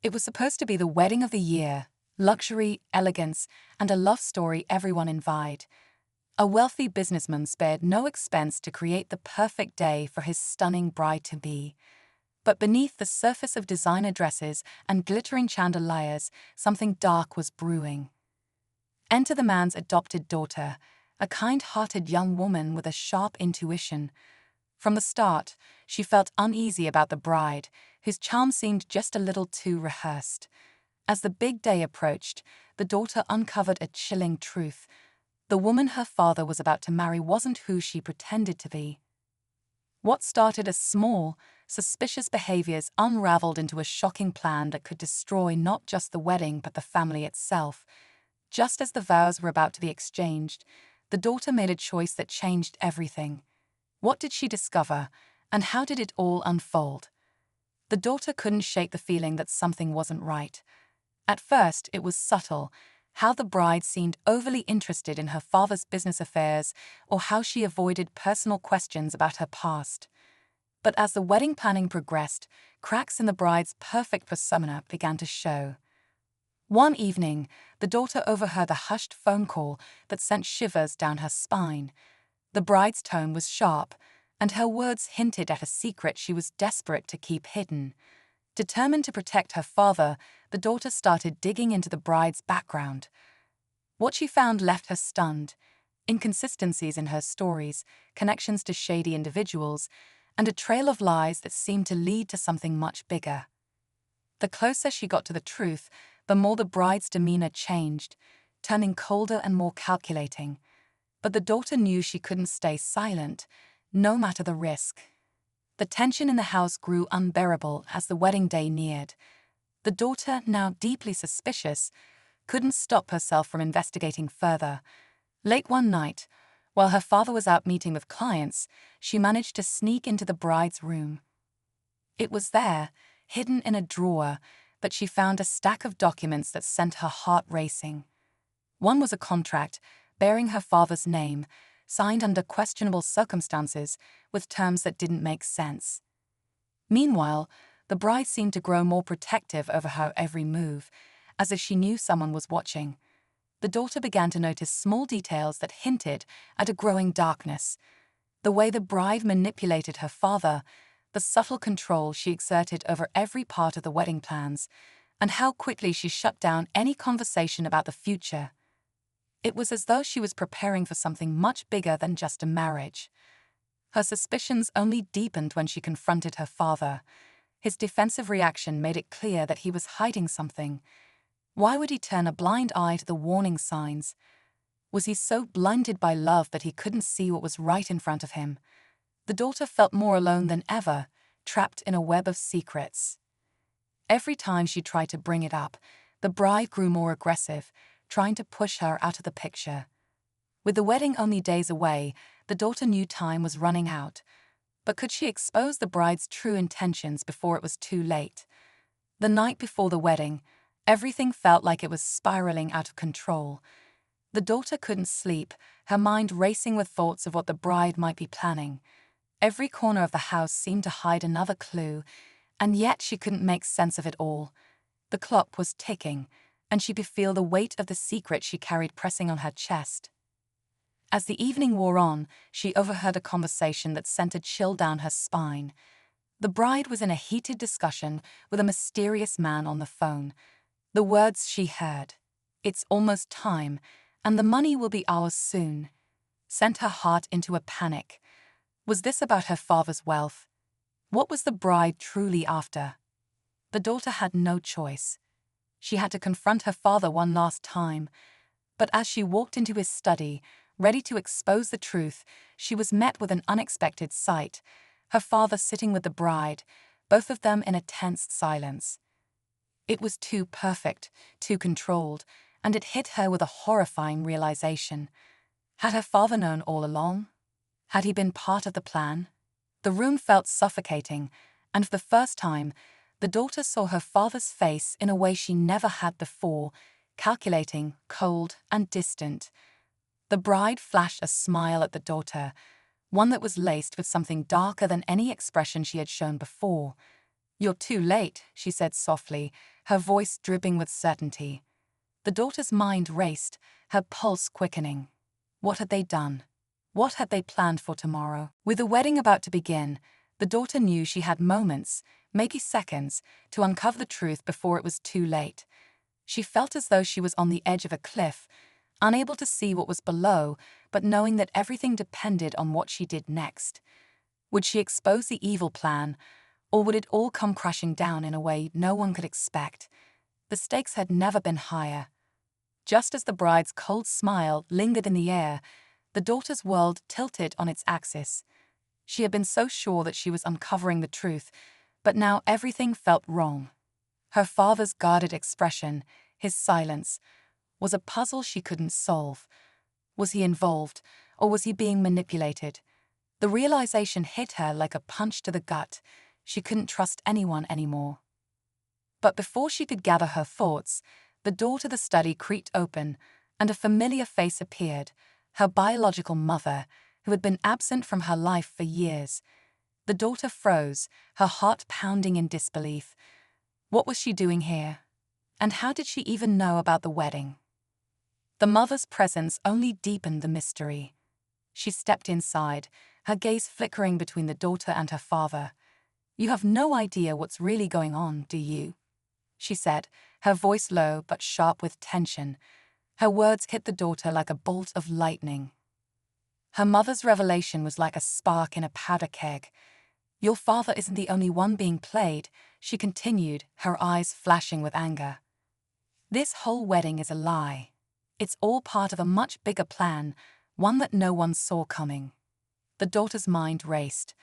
It was supposed to be the wedding of the year, luxury, elegance, and a love story everyone envied. A wealthy businessman spared no expense to create the perfect day for his stunning bride-to-be. But beneath the surface of designer dresses and glittering chandeliers, something dark was brewing. Enter the man's adopted daughter, a kind-hearted young woman with a sharp intuition. From the start, she felt uneasy about the bride, whose charm seemed just a little too rehearsed. As the big day approached, the daughter uncovered a chilling truth. The woman her father was about to marry wasn't who she pretended to be. What started as small, suspicious behaviors unraveled into a shocking plan that could destroy not just the wedding but the family itself. Just as the vows were about to be exchanged, the daughter made a choice that changed everything. What did she discover, and how did it all unfold? The daughter couldn't shake the feeling that something wasn't right. At first, it was subtle, how the bride seemed overly interested in her father's business affairs or how she avoided personal questions about her past. But as the wedding planning progressed, cracks in the bride's perfect persona began to show. One evening, the daughter overheard a hushed phone call that sent shivers down her spine. The bride's tone was sharp, and her words hinted at a secret she was desperate to keep hidden. Determined to protect her father, the daughter started digging into the bride's background. What she found left her stunned: inconsistencies in her stories, connections to shady individuals, and a trail of lies that seemed to lead to something much bigger. The closer she got to the truth, the more the bride's demeanor changed, turning colder and more calculating. But the daughter knew she couldn't stay silent, no matter the risk. The tension in the house grew unbearable as the wedding day neared. The daughter, now deeply suspicious, couldn't stop herself from investigating further. Late one night, while her father was out meeting with clients, she managed to sneak into the bride's room. It was there, hidden in a drawer, that she found a stack of documents that sent her heart racing. One was a contract bearing her father's name, signed under questionable circumstances with terms that didn't make sense. Meanwhile, the bride seemed to grow more protective over her every move, as if she knew someone was watching. The daughter began to notice small details that hinted at a growing darkness. The way the bride manipulated her father, the subtle control she exerted over every part of the wedding plans, and how quickly she shut down any conversation about the future. It was as though she was preparing for something much bigger than just a marriage. Her suspicions only deepened when she confronted her father. His defensive reaction made it clear that he was hiding something. Why would he turn a blind eye to the warning signs? Was he so blinded by love that he couldn't see what was right in front of him? The daughter felt more alone than ever, trapped in a web of secrets. Every time she tried to bring it up, the bride grew more aggressive, trying to push her out of the picture. With the wedding only days away, the daughter knew time was running out. But could she expose the bride's true intentions before it was too late? The night before the wedding, everything felt like it was spiraling out of control. The daughter couldn't sleep, her mind racing with thoughts of what the bride might be planning. Every corner of the house seemed to hide another clue, and yet she couldn't make sense of it all. The clock was ticking, and she could feel the weight of the secret she carried pressing on her chest. As the evening wore on, she overheard a conversation that sent a chill down her spine. The bride was in a heated discussion with a mysterious man on the phone. The words she heard, "It's almost time, and the money will be ours soon," sent her heart into a panic. Was this about her father's wealth? What was the bride truly after? The daughter had no choice. She had to confront her father one last time. But as she walked into his study, ready to expose the truth, she was met with an unexpected sight: her father sitting with the bride, both of them in a tense silence. It was too perfect, too controlled, and it hit her with a horrifying realization. Had her father known all along? Had he been part of the plan? The room felt suffocating, and for the first time, the daughter saw her father's face in a way she never had before, calculating, cold, and distant. The bride flashed a smile at the daughter, one that was laced with something darker than any expression she had shown before. "You're too late," she said softly, her voice dripping with certainty. The daughter's mind raced, her pulse quickening. What had they done? What had they planned for tomorrow? With the wedding about to begin, the daughter knew she had moments, maybe seconds, to uncover the truth before it was too late. She felt as though she was on the edge of a cliff, unable to see what was below, but knowing that everything depended on what she did next. Would she expose the evil plan, or would it all come crashing down in a way no one could expect? The stakes had never been higher. Just as the bride's cold smile lingered in the air, the daughter's world tilted on its axis. She had been so sure that she was uncovering the truth, but now everything felt wrong. Her father's guarded expression, his silence, was a puzzle she couldn't solve. Was he involved, or was he being manipulated? The realization hit her like a punch to the gut. She couldn't trust anyone anymore. But before she could gather her thoughts, the door to the study creaked open, and a familiar face appeared, her biological mother, who had been absent from her life for years. The daughter froze, her heart pounding in disbelief. What was she doing here? And how did she even know about the wedding? The mother's presence only deepened the mystery. She stepped inside, her gaze flickering between the daughter and her father. "You have no idea what's really going on, do you?" she said, her voice low but sharp with tension. Her words hit the daughter like a bolt of lightning. Her mother's revelation was like a spark in a powder keg. "Your father isn't the only one being played," she continued, her eyes flashing with anger. "This whole wedding is a lie. It's all part of a much bigger plan, one that no one saw coming." The daughter's mind raced.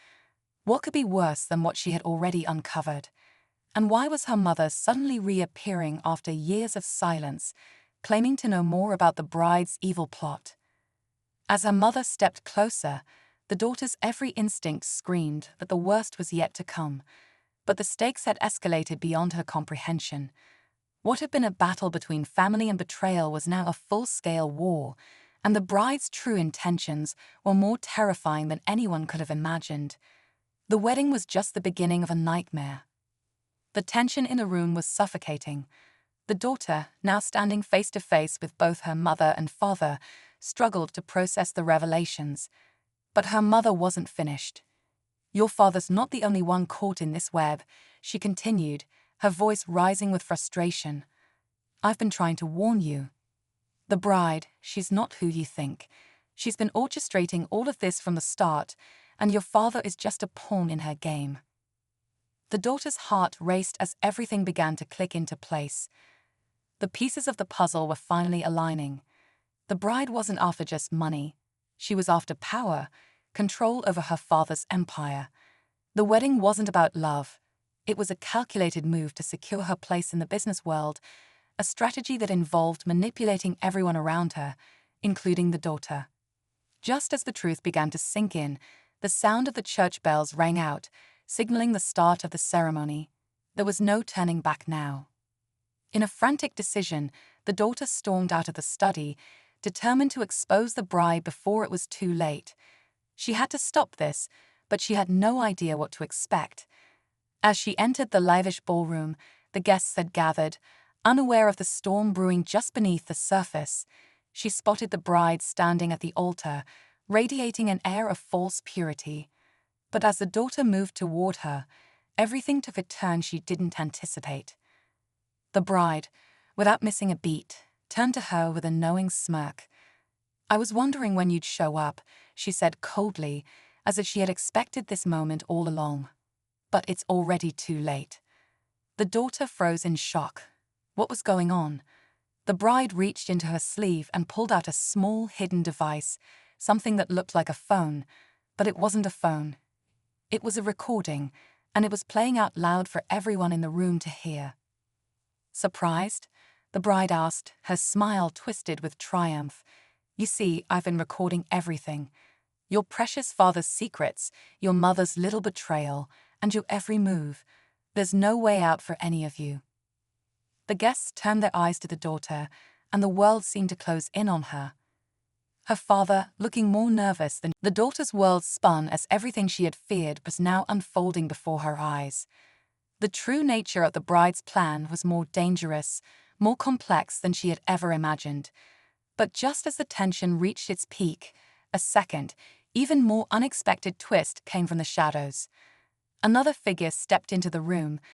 What could be worse than what she had already uncovered? And why was her mother suddenly reappearing after years of silence, claiming to know more about the bride's evil plot? As her mother stepped closer, the daughter's every instinct screamed that the worst was yet to come. But the stakes had escalated beyond her comprehension. What had been a battle between family and betrayal was now a full-scale war, and the bride's true intentions were more terrifying than anyone could have imagined. The wedding was just the beginning of a nightmare. The tension in the room was suffocating. The daughter, now standing face to face with both her mother and father, struggled to process the revelations. But her mother wasn't finished. "Your father's not the only one caught in this web," she continued, her voice rising with frustration. "I've been trying to warn you. The bride, she's not who you think. She's been orchestrating all of this from the start, and your father is just a pawn in her game." The daughter's heart raced as everything began to click into place. The pieces of the puzzle were finally aligning. The bride wasn't after just money. She was after power, control over her father's empire. The wedding wasn't about love. It was a calculated move to secure her place in the business world, a strategy that involved manipulating everyone around her, including the daughter. Just as the truth began to sink in, the sound of the church bells rang out, signaling the start of the ceremony. There was no turning back now. In a frantic decision, the daughter stormed out of the study, determined to expose the bride before it was too late. She had to stop this, but she had no idea what to expect. As she entered the lavish ballroom, the guests had gathered, unaware of the storm brewing just beneath the surface. She spotted the bride standing at the altar, radiating an air of false purity. But as the daughter moved toward her, everything took a turn she didn't anticipate. The bride, without missing a beat, turned to her with a knowing smirk. "I was wondering when you'd show up," she said coldly, as if she had expected this moment all along. "But it's already too late." The daughter froze in shock. What was going on? The bride reached into her sleeve and pulled out a small hidden device, something that looked like a phone, but it wasn't a phone. It was a recording, and it was playing out loud for everyone in the room to hear. "Surprised?" the bride asked, her smile twisted with triumph. "You see, I've been recording everything. Your precious father's secrets, your mother's little betrayal, and your every move. There's no way out for any of you." The guests turned their eyes to the daughter, and the world seemed to close in on her. Her father, looking more nervous than the daughter's world spun as everything she had feared was now unfolding before her eyes. The true nature of the bride's plan was more dangerous, more complex than she had ever imagined. But just as the tension reached its peak, a second, even more unexpected twist came from the shadows. Another figure stepped into the room,